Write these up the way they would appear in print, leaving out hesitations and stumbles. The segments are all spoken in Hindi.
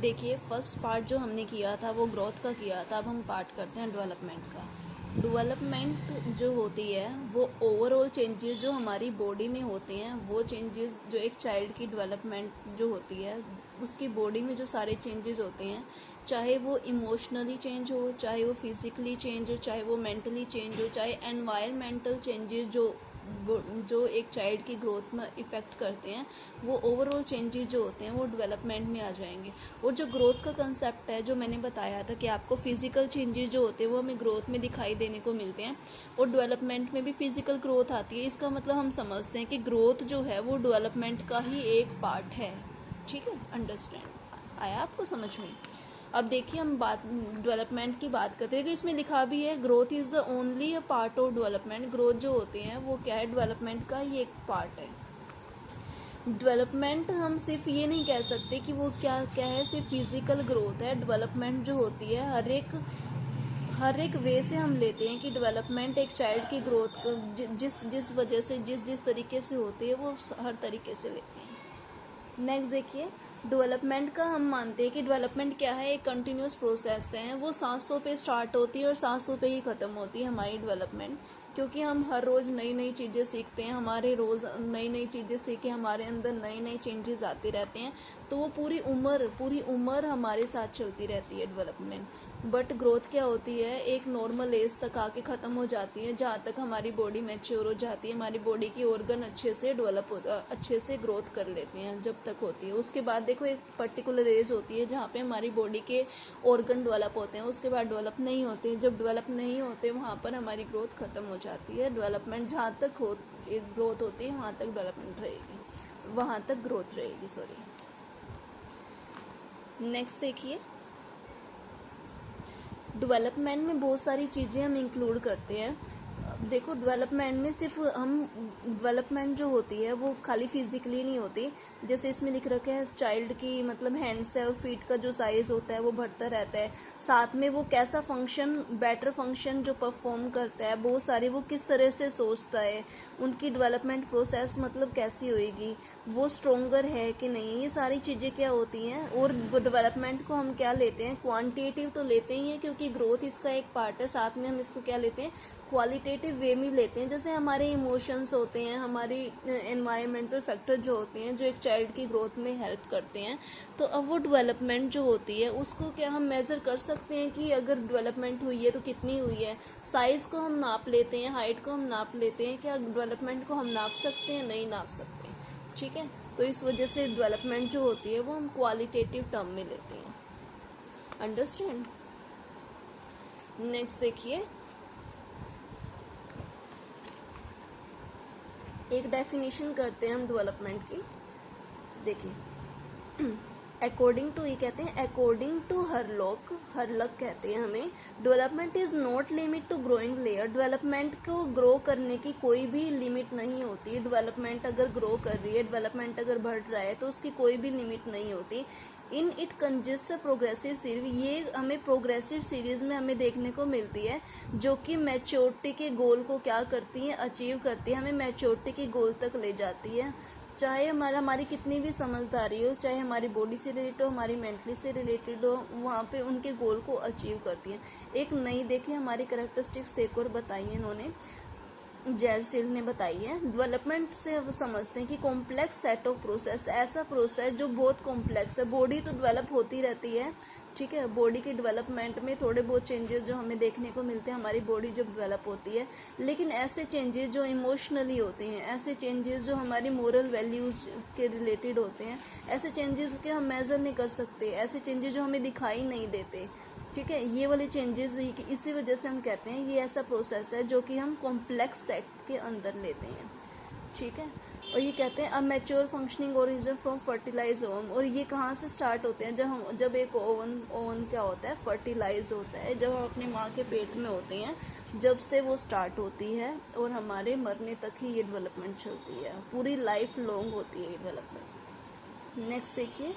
देखिए, फर्स्ट पार्ट जो हमने किया था वो ग्रोथ का किया था। अब हम पार्ट करते हैं डेवलपमेंट का। डेवलपमेंट जो होती है वो ओवरऑल चेंजेस जो हमारी बॉडी में होते हैं, वो चेंजेस जो एक चाइल्ड की डेवलपमेंट जो होती है उसकी बॉडी में जो सारे चेंजेस होते हैं, चाहे वो इमोशनली चेंज हो, चाहे वो फिजिकली चेंज हो, चाहे वो मेंटली चेंज हो, चाहे एनवायरमेंटल चेंजेस जो एक चाइल्ड की ग्रोथ में इफ़ेक्ट करते हैं, वो ओवरऑल चेंजेस जो होते हैं वो डेवलपमेंट में आ जाएंगे। और जो ग्रोथ का कंसेप्ट है, जो मैंने बताया था कि आपको फिजिकल चेंजेस जो होते हैं वो हमें ग्रोथ में दिखाई देने को मिलते हैं, और डेवलपमेंट में भी फिजिकल ग्रोथ आती है। इसका मतलब हम समझते हैं कि ग्रोथ जो है वो डेवलपमेंट का ही एक पार्ट है। ठीक है, अंडरस्टैंड आया आपको समझ में? अब देखिए, हम बात डेवलपमेंट की बात करते हैं कि इसमें लिखा भी है growth is the only a part of development. Growth जो होते हैं वो क्या है, डेवलपमेंट का ही एक पार्ट है। डेवलपमेंट हम सिर्फ ये नहीं कह सकते कि वो क्या क्या है, सिर्फ फिजिकल ग्रोथ है। डेवलपमेंट जो होती है हर एक वे से हम लेते हैं कि डेवलपमेंट एक चाइल्ड की ग्रोथ जिस जिस वजह से जिस तरीके से होती है वो हर तरीके से लेते हैं। नेक्स्ट देखिए, डेवलपमेंट का हम मानते हैं कि डेवलपमेंट क्या है, एक कंटिन्यूस प्रोसेस है। वो सांसों पे स्टार्ट होती है और सांसों पे ही ख़त्म होती है हमारी डेवलपमेंट, क्योंकि हम हर रोज़ नई नई चीज़ें सीखते हैं। हमारे रोज़ नई नई चीज़ें सीख के हमारे अंदर नए नए चेंजेस आते रहते हैं, तो वो पूरी उम्र हमारे साथ चलती रहती है डेवलपमेंट। बट ग्रोथ क्या होती है, एक नॉर्मल एज तक आके ख़त्म हो जाती है, जहाँ तक हमारी बॉडी मैच्योर हो जाती है, हमारी बॉडी की ऑर्गन अच्छे से ग्रोथ कर लेते हैं, जब तक होती है। उसके बाद देखो, एक पर्टिकुलर एज होती है जहाँ पे हमारी बॉडी के ऑर्गन डेवलप होते हैं, उसके बाद डेवलप नहीं होते। जब डेवलप नहीं होते वहाँ पर हमारी ग्रोथ ख़त्म हो जाती है। डेवलपमेंट जहाँ तक ग्रोथ होती है वहाँ तक डेवलपमेंट रहेगी, वहाँ तक ग्रोथ रहेगी, सॉरी। नेक्स्ट देखिए, डेवलपमेंट में बहुत सारी चीज़ें हम इंक्लूड करते हैं। देखो, डेवलपमेंट में सिर्फ हम डेवलपमेंट जो होती है वो खाली फिजिकली नहीं होती। जैसे इसमें लिख रखा है, चाइल्ड की मतलब हैंड्स और फीट का जो साइज़ होता है वो बढ़ता रहता है। साथ में वो कैसा फंक्शन, बेटर फंक्शन जो परफॉर्म करता है, बहुत सारे वो किस तरह से सोचता है, उनकी डेवलपमेंट प्रोसेस मतलब कैसी होएगी, वो स्ट्रोंगर है कि नहीं, ये सारी चीज़ें क्या होती हैं। और डेवलपमेंट को हम क्या लेते हैं, क्वांटिटेटिव तो लेते ही हैं क्योंकि ग्रोथ इसका एक पार्ट है, साथ में हम इसको क्या लेते हैं, क्वालिटेटिव वे में लेते हैं। जैसे हमारे इमोशंस होते हैं, हमारी एनवायरमेंटल फैक्टर जो होते हैं, जो एक चाइल्ड की ग्रोथ में हेल्प करते हैं। तो अब वो डेवलपमेंट जो होती है उसको क्या हम मेज़र कर सकते हैं कि अगर डेवलपमेंट हुई है तो कितनी हुई है। साइज़ को हम नाप लेते हैं, हाइट को हम नाप लेते हैं, क्या डेवलपमेंट को हम नाप सकते हैं? नहीं नाप सकते। ठीक है, तो इस वजह से डेवलपमेंट जो होती है वो हम क्वालिटेटिव टर्म में लेते हैं। अंडरस्टैंड? नेक्स्ट देखिए, एक डेफिनेशन करते हैं हम डेवलपमेंट की। देखिए, अकॉर्डिंग टू, ये कहते हैं अकॉर्डिंग टू हरलॉक कहते हैं हमें, development is not limit to growing लेयर। डेवलपमेंट को ग्रो करने की कोई भी लिमिट नहीं होती। डेवलपमेंट अगर ग्रो कर रही है, डेवलपमेंट अगर बढ़ रहा है तो उसकी कोई भी लिमिट नहीं होती। In it consist progressive series, ये हमें प्रोग्रेसिव सीरीज में हमें देखने को मिलती है, जो कि मैच्योरिटी के गोल को क्या करती है, अचीव करती है, हमें मैच्योरिटी के गोल तक ले जाती है। चाहे हमारी कितनी भी समझदारी हो, चाहे हमारी बॉडी से रिलेटेड हो, हमारी मेंटली से रिलेटेड हो, वहाँ पे उनके गोल को अचीव करती है। एक नई देखिए हमारी कैरेक्टरिस्टिक्स एक और बताई है इन्होंने, जेरसिल ने बताई है। डेवलपमेंट से अब समझते हैं कि कॉम्प्लेक्स सेट ऑफ प्रोसेस, ऐसा प्रोसेस जो बहुत कॉम्प्लेक्स है। बॉडी तो डेवलप होती रहती है, ठीक है, बॉडी के डेवलपमेंट में थोड़े बहुत चेंजेस जो हमें देखने को मिलते हैं हमारी बॉडी जब डेवलप होती है, लेकिन ऐसे चेंजेस जो इमोशनली होते हैं, ऐसे चेंजेस जो हमारी मोरल वैल्यूज़ के रिलेटेड होते हैं, ऐसे चेंजेस के हम मेज़र नहीं कर सकते, ऐसे चेंजेस जो हमें दिखाई नहीं देते। ठीक है, ये वाले चेंजेस, इसी वजह से हम कहते हैं ये ऐसा प्रोसेस है जो कि हम कॉम्प्लेक्स सेट के अंदर लेते हैं। ठीक है, और ये कहते हैं a mature functioning origin from fertilize ovum. और ये कहाँ से स्टार्ट होते हैं, जब एक ओवन क्या होता है, फर्टिलाइज होता है, जब हम अपनी माँ के पेट में होते हैं, जब से वो स्टार्ट होती है और हमारे मरने तक ही ये डेवलपमेंट चलती है, पूरी लाइफ लॉन्ग होती है ये डेवलपमेंट। नेक्स्ट देखिए,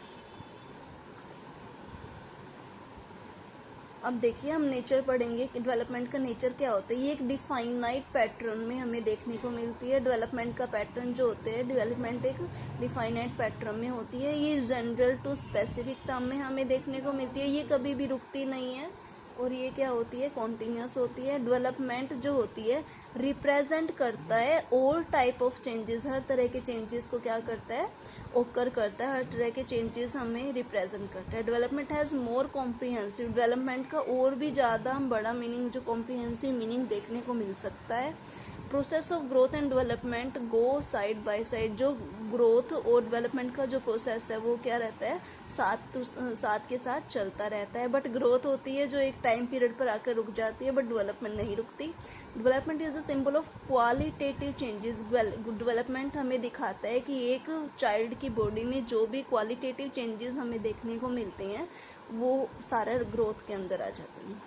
अब देखिए हम नेचर पढ़ेंगे कि डेवलपमेंट का नेचर क्या होता है। ये एक डिफाइनाइट पैटर्न में हमें देखने को मिलती है। डेवलपमेंट का पैटर्न जो होते हैं, डेवलपमेंट एक डिफाइनाइट पैटर्न में होती है। ये जनरल टू स्पेसिफिक टर्म में हमें देखने को मिलती है। ये कभी भी रुकती नहीं है और ये क्या होती है, कॉन्टिन्यूस होती है। डेवलपमेंट जो होती है रिप्रेजेंट करता है ऑल टाइप ऑफ चेंजेस, हर तरह के चेंजेस को क्या करता है, ओकर करता है, हर तरह के चेंजेस हमें रिप्रेजेंट करता है। Development has more comprehensive, development का और भी ज़्यादा बड़ा मीनिंग, जो कॉम्प्रिहेंसिव मीनिंग देखने को मिल सकता है। Process of growth and development go side by side, जो ग्रोथ और डेवलपमेंट का जो प्रोसेस है वो क्या रहता है, साथ के साथ चलता रहता है। बट ग्रोथ होती है जो एक टाइम पीरियड पर आकर रुक जाती है, बट डेवलपमेंट नहीं रुकती। Development is a symbol of qualitative changes. Development हमें दिखाता है कि एक चाइल्ड की बॉडी में जो भी क्वालिटेटिव चेंजेस हमें देखने को मिलते हैं वो सारा ग्रोथ के अंदर आ जाते हैं।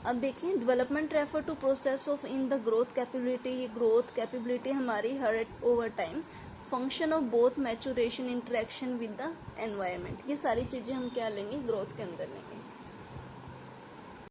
अब देखिए, development refer to process of in the growth capability. ये ग्रोथ कैपेबिलिटी हमारी हर over time function of both maturation, interaction with the environment. ये सारी चीजें हम क्या लेंगे, ग्रोथ के अंदर लेंगे।